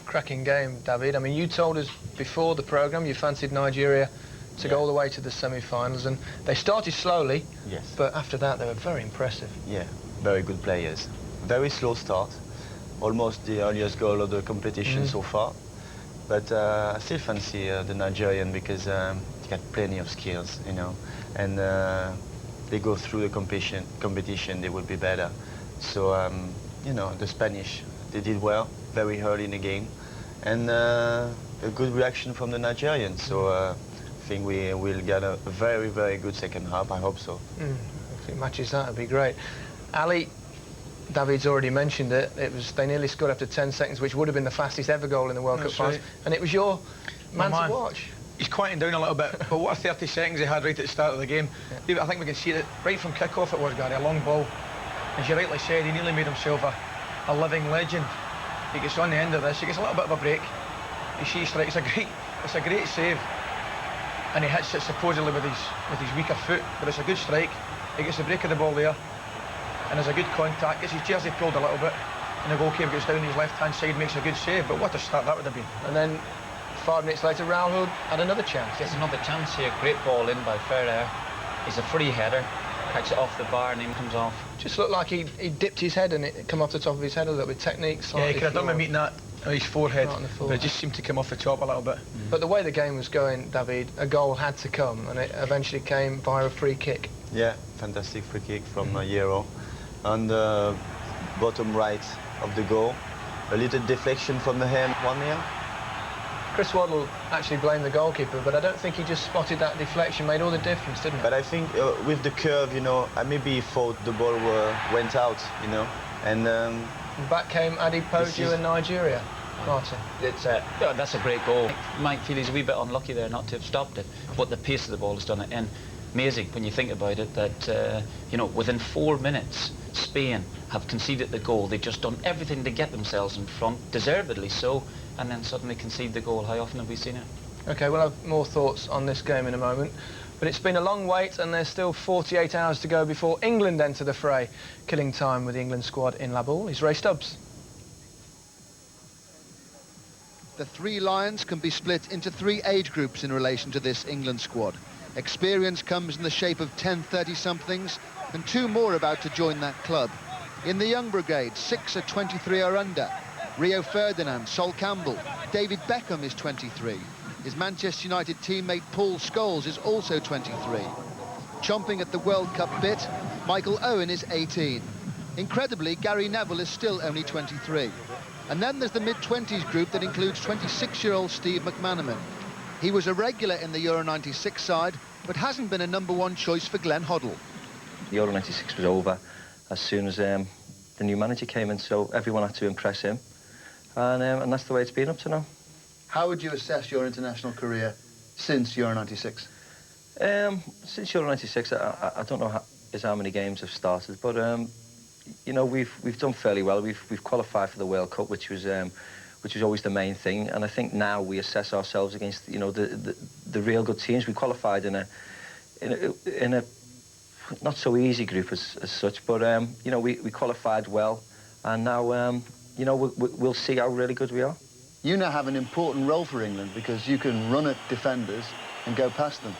cracking game, David. I mean, you told us before the programme you fancied Nigeria to go all the way to the semi-finals, and they started slowly, yes, but after that they were very impressive. Yeah, very good players. Very slow start, almost the earliest goal of the competition so far. But I still fancy the Nigerian because they got plenty of skills, you know, and they go through the competition, they will be better. So, you know, the Spanish, they did well very early in the game, and a good reaction from the Nigerians. So I think we will get a very, very good second half. I hope so. If it matches that, it'd be great. Ali, David's already mentioned it. They nearly scored after 10 seconds, which would have been the fastest ever goal in the World Cup finals. And it was your man to watch. He's quieting down a little bit, but what a 30 seconds he had right at the start of the game. I think we can see it right from kick-off. It was, Gary, a long ball. As you rightly said, he nearly made himself a living legend. He gets on the end of this, he gets a little bit of a break. He sees strike. It's a great save, and he hits it supposedly with his weaker foot, but it's a good strike. He gets the break of the ball there, and there's a good contact. Gets his jersey pulled a little bit, and the goalkeeper goes down his left-hand side, makes a good save. But what a start that would have been! And then 5 minutes later, Raul Hood had another chance. There's another chance here. Great ball in by Ferrer. He's a free header. Catches it off the bar and then comes off. Just looked like he dipped his head and it come off the top of his head a little bit. Technique, yeah, he could have done by meeting that on his forehead, but it just seemed to come off the top a little bit. But the way the game was going, David, a goal had to come, and it eventually came via a free kick. Yeah, fantastic free kick from Euro. On the bottom right of the goal, a little deflection from the hand, 1-0. Chris Waddle actually blamed the goalkeeper, but I don't think he just spotted that deflection, made all the difference, didn't it? But I think with the curve, you know, maybe he thought the ball went out, you know, and back came Adepoju in Nigeria. Martin. That's a great goal. You might feel he's a wee bit unlucky there not to have stopped it, but the pace of the ball has done it. And amazing when you think about it that, you know, within 4 minutes, Spain have conceded the goal. They've just done everything to get themselves in front, deservedly so, and then suddenly concede the goal. How often have we seen it? OK, we'll have more thoughts on this game in a moment. But it's been a long wait, and there's still 48 hours to go before England enter the fray. Killing time with the England squad in La Ball is Ray Stubbs. The three Lions can be split into 3 age groups in relation to this England squad. Experience comes in the shape of 10 30-somethings, and 2 more about to join that club. In the young brigade, 6 are 23 or under. Rio Ferdinand, Sol Campbell, David Beckham is 23. His Manchester United teammate Paul Scholes is also 23. Chomping at the World Cup bit, Michael Owen is 18. Incredibly, Gary Neville is still only 23. And then there's the mid-20s group that includes 26-year-old Steve McManaman. He was a regular in the Euro 96 side, but hasn't been a #1 choice for Glenn Hoddle. The Euro 96 was over as soon as the new manager came in, so everyone had to impress him. And that's the way it's been up to now. How would you assess your international career since Euro 96? Since Euro 96, I don't know how many games have started, but you know, we've done fairly well. We've qualified for the World Cup, which was always the main thing. And I think now we assess ourselves against, you know, the real good teams. We qualified in a not so easy group as such, but you know, we qualified well, and now you know, we'll see how really good we are. You now have an important role for England because you can run at defenders and go past them.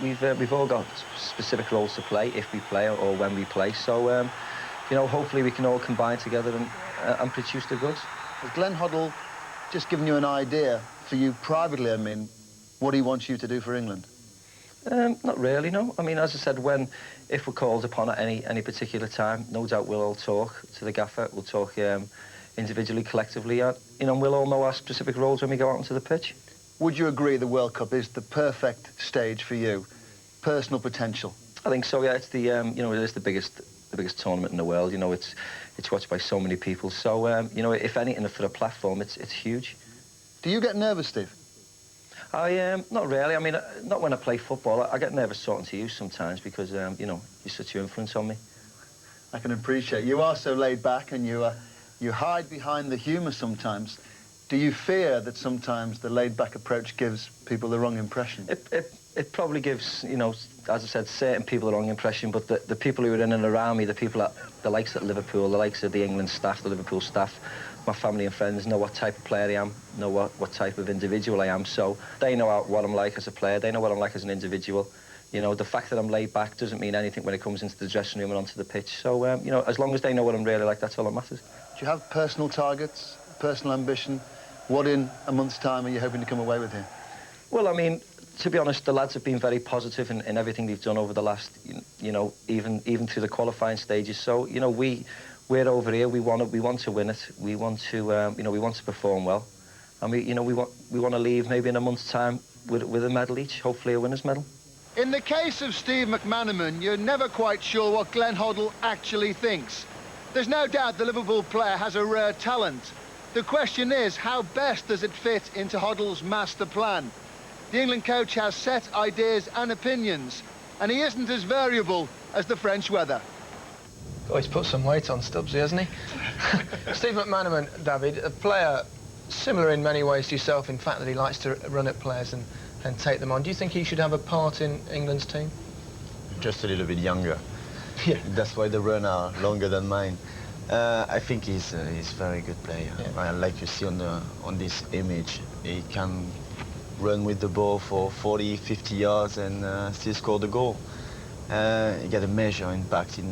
We've all got specific roles to play if we play or when we play. So you know, hopefully we can all combine together and produce the goods. Has Glenn Hoddle just given you an idea for you privately, I mean, what he wants you to do for England? Not really, no. I mean, as I said, if we're called upon at any particular time, no doubt we'll all talk to the gaffer. We'll talk individually, collectively, and you know, we'll all know our specific roles when we go out onto the pitch. Would you agree the World Cup is the perfect stage for you? Personal potential? I think so. Yeah, it's the you know, it is the biggest tournament in the world. You know, it's watched by so many people. So you know, if anything for the platform, it's huge. Do you get nervous, Steve? Not really. I mean, not when I play football. I get nervous talking to you sometimes because you know, you're such an influence on me. I can appreciate. You are so laid back, and you hide behind the humour sometimes. Do you fear that sometimes the laid-back approach gives people the wrong impression? It probably gives, you know, as I said, certain people the wrong impression, but the people who are in and around me, the people the likes at Liverpool, the likes of the England staff, the Liverpool staff, my family and friends know what type of player I am, know what type of individual I am. So they know what I'm like as a player. They know what I'm like as an individual. You know, the fact that I'm laid back doesn't mean anything when it comes into the dressing room and onto the pitch. So, you know, as long as they know what I'm really like, that's all that matters. Do you have personal targets, personal ambition? What in a month's time are you hoping to come away with here? Well, I mean, to be honest, the lads have been very positive in everything they've done over the last, you know, even through the qualifying stages. So, you know, we're over here. We want to win it. We want to, you know, we want to perform well, and we want to leave maybe in a month's time with a medal each, hopefully a winner's medal. In the case of Steve McManaman, you're never quite sure what Glenn Hoddle actually thinks. There's no doubt the Liverpool player has a rare talent. The question is, how best does it fit into Hoddle's master plan? The England coach has set ideas and opinions, and he isn't as variable as the French weather. Oh, he's put some weight on Stubbsy, hasn't he? Steve McManaman, David, a player similar in many ways to yourself, in fact that he likes to run at players and take them on. Do you think he should have a part in England's team? Just a little bit younger. Yeah. That's why the run are longer than mine. I think he's a very good player. Yeah. Like you see on this image, he can run with the ball for 40, 50 yards and still score the goal. He get a major impact he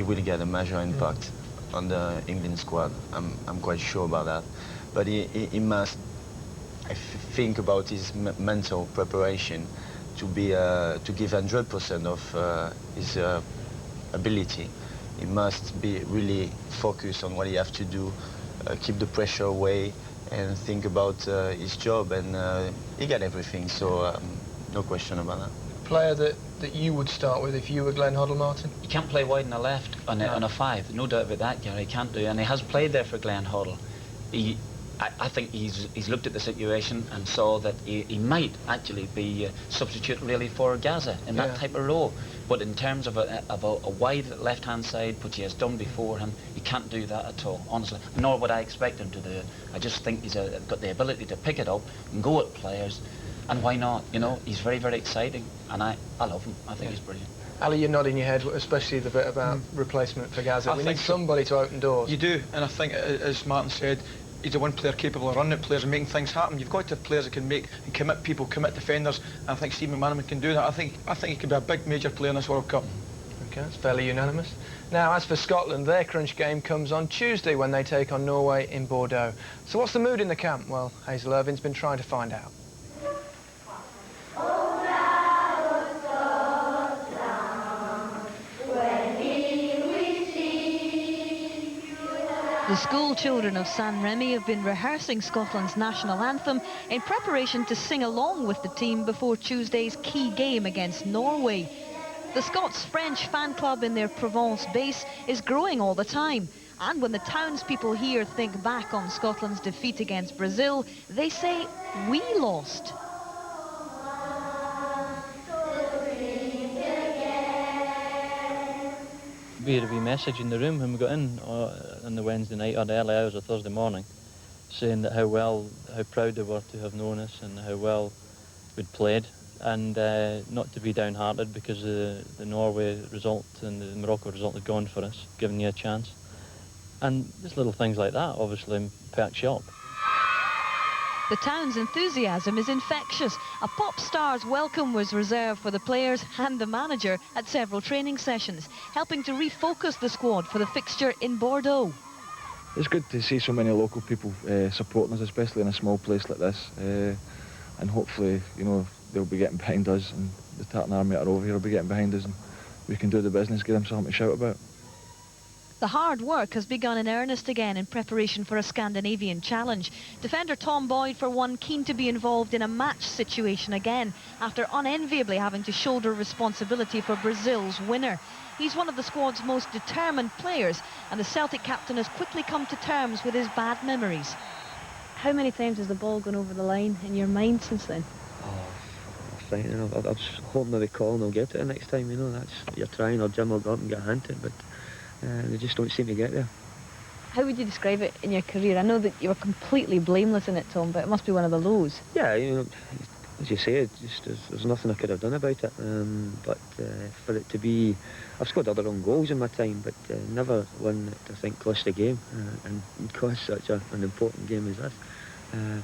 will get a major impact on the England squad. I'm quite sure about that. But he must, I think, about his mental preparation to give 100% of his ability. He must be really focused on what he has to do, keep the pressure away, and think about his job, and he got everything, so no question about that. Player that you would start with if you were Glenn Hoddle, Martin? He can't play wide on the left on a 5, no doubt about that, Gary, he can't do, and he has played there for Glenn Hoddle. I think he's looked at the situation and saw that he might actually be a substitute really for Gaza in that type of role. But in terms of a wide left-hand side, which he has done before him, he can't do that at all, honestly. Nor would I expect him to do it. I just think he's got the ability to pick it up and go at players. And why not? You know, he's very, very exciting. And I love him. I think he's brilliant. Ali, you're nodding your head, especially the bit about replacement for Gaza. We need somebody to open doors. You do, and I think, as Martin said, he's the one player capable of running at players and making things happen. You've got to have players that can make and commit people, commit defenders, and I think Steve McManaman can do that. I think he could be a big major player in this World Cup. Okay, that's fairly unanimous. Now, as for Scotland, their crunch game comes on Tuesday when they take on Norway in Bordeaux. So what's the mood in the camp? Well, Hazel Irvine's been trying to find out. The school children of San Remy have been rehearsing Scotland's national anthem in preparation to sing along with the team before Tuesday's key game against Norway. The Scots-French fan club in their Provence base is growing all the time. And when the townspeople here think back on Scotland's defeat against Brazil, they say, "We lost." We had a wee message in the room when we got in on the Wednesday night or the early hours of Thursday morning, saying that how proud they were to have known us and how well we'd played, and not to be downhearted because the Norway result and the Morocco result had gone for us, giving you a chance. And just little things like that obviously perks you up. The town's enthusiasm is infectious. A pop star's welcome was reserved for the players and the manager at several training sessions, helping to refocus the squad for the fixture in Bordeaux. It's good to see so many local people supporting us, especially in a small place like this. And hopefully, you know, they'll be getting behind us, and the Tartan Army that are over here will be getting behind us, and we can do the business, give them something to shout about. The hard work has begun in earnest again in preparation for a Scandinavian challenge. Defender Tom Boyd, for one, keen to be involved in a match situation again after unenviably having to shoulder responsibility for Brazil's winner. He's one of the squad's most determined players, and the Celtic captain has quickly come to terms with his bad memories. How many times has the ball gone over the line in your mind since then? Oh, frightening. I was hoping that they call and they'll get to it next time, you know. You're trying, or Jim will go up and get a hand to it, but they just don't seem to get there. How would you describe it in your career? I know that you were completely blameless in it, Tom, but it must be one of the lows. Yeah, you know, as you say, there's nothing I could have done about it. But for it to be, I've scored other own goals in my time, but never one that I think cost the game, and cost such an important game as this.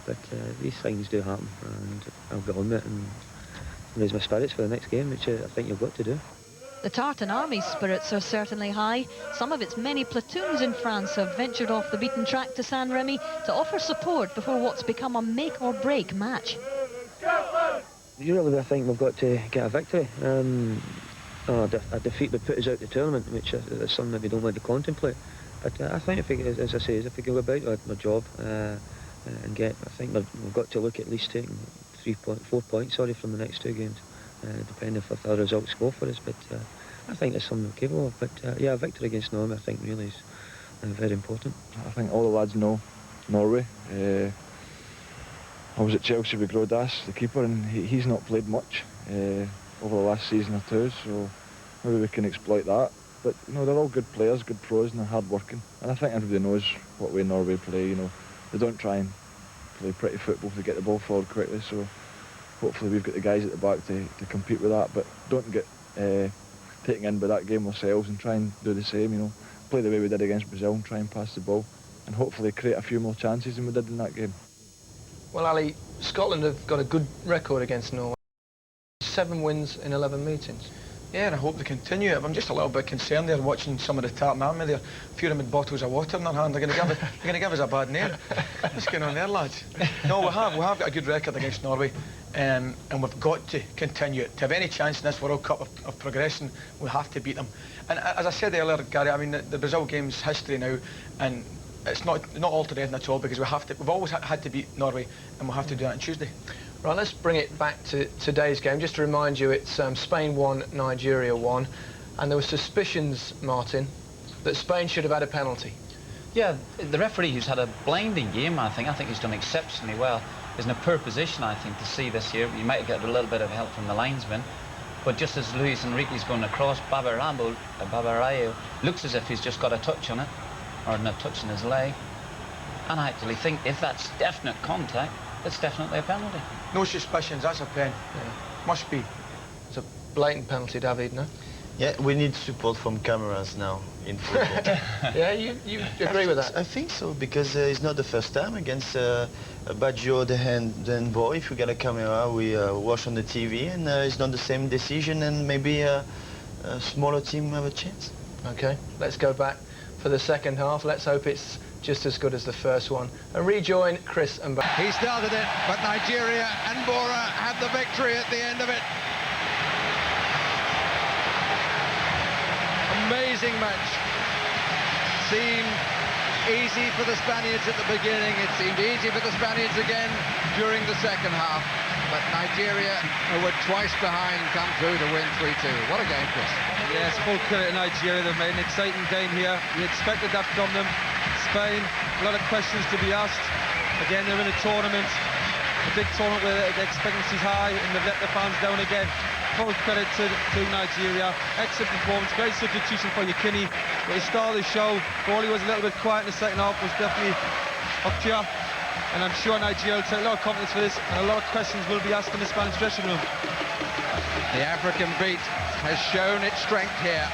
But these things do happen, and I'll get on with it and raise my spirits for the next game, which I think you've got to do. The Tartan Army's spirits are certainly high. Some of its many platoons in France have ventured off the beaten track to San Remy to offer support before what's become a make-or-break match. Usually I think we've got to get a victory. A defeat would put us out the tournament, which is something that we don't want to contemplate. But I think, if we, as I say, if we go about our job and get, I think we've got to look at least taking 4 points, from the next 2 games. Depending if our results go for us, but I think that's something we're capable of. But yeah, a victory against Norway I think really is very important. I think all the lads know Norway. I was at Chelsea with Grodas, the keeper, and he's not played much over the last season or 2, so maybe we can exploit that. But you know, they're all good players, good pros, and they're hard working. And I think everybody knows what way Norway play. You know, they don't try and play pretty football to get the ball forward quickly, so hopefully we've got the guys at the back to compete with that, but don't get taken in by that game ourselves and try and do the same, you know. Play the way we did against Brazil and try and pass the ball and hopefully create a few more chances than we did in that game. Well, Ali, Scotland have got a good record against Norway. 7 wins in 11 meetings. Yeah, and I hope they continue it. I'm just a little bit concerned there watching some of the Tartan Army there. A few of them with bottles of water in their hand. They're going to give us a bad name. What's going on there, lads? No, we have got a good record against Norway, and we've got to continue it. To have any chance in this World Cup of progressing, we have to beat them. And as I said earlier, Gary, I mean, the Brazil game's history now, and it's not altered anything at all, because we've always had to beat Norway, and we'll have to do that on Tuesday. Right, let's bring it back to today's game. Just to remind you, it's Spain 1, Nigeria 1, and there were suspicions, Martin, that Spain should have had a penalty. Yeah, the referee, who's had a blinding game, I think he's done exceptionally well, is in a poor position, I think, to see this year. You might get a little bit of help from the linesman, but just as Luis Enrique's going across, Babarayo looks as if he's just got a touch on it, or a touch in his leg, and I actually think if that's definite contact, it's definitely a penalty. No suspicions, that's a pen. Yeah. Must be. It's a blatant penalty, David, no? Yeah, we need support from cameras now in football. Yeah, you agree with that? I think so, because it's not the first time against Baggio, the handball. If we get a camera, we watch on the TV, and it's not the same decision, and maybe a smaller team have a chance. Okay, let's go back for the second half. Let's hope it's just as good as the first one. And rejoin Chris and Barry. He started it, but Nigeria and Bora had the victory at the end of it. Amazing match. Seemed easy for the Spaniards at the beginning. It seemed easy for the Spaniards again during the second half. But Nigeria, who were twice behind, come through to win 3-2. What a game, Chris. Yes, full credit to Nigeria. They've made an exciting game here. We expected that from them. Spain, a lot of questions to be asked. Again, they're in a tournament, a big tournament where the expectancy's high, and they've let the fans down again. Full credit to Nigeria. Excellent performance, great substitution for Yekini. At the start of the show, Burley was a little bit quiet in the second half, was definitely up here. And I'm sure Nigeria will take a lot of confidence for this, and a lot of questions will be asked in the Spanish dressing room. The African beat has shown its strength here.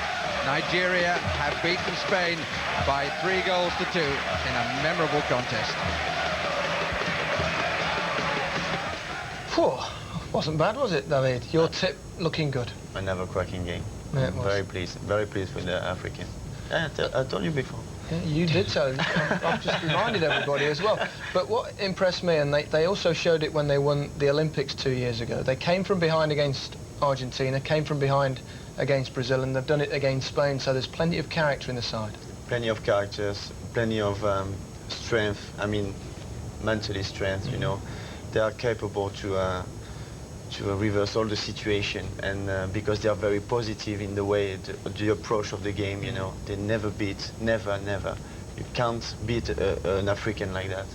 Nigeria have beaten Spain by 3 goals to 2 in a memorable contest. Phew, wasn't bad, was it, David? Your tip looking good. Another cracking game. Yeah, it was. Very pleased with the African. Yeah, I told you before. Yeah, you did so. I've just reminded everybody as well. But what impressed me, and they also showed it when they won the Olympics 2 years ago, they came from behind against Argentina, came from behind against Brazil, and they've done it against Spain, so there's plenty of character in the side. Plenty of characters, plenty of strength, I mean, mentally strength, you know. They are capable to reverse all the situation, and because they are very positive in the way, the approach of the game, you know. They never beat, never. You can't beat an African like that.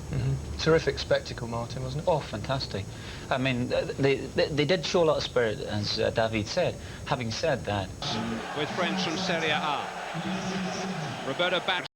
Terrific spectacle, Martin, wasn't it? Oh, fantastic. I mean, they did show a lot of spirit, as David said. Having said that... With friends from Serie A. Roberto back.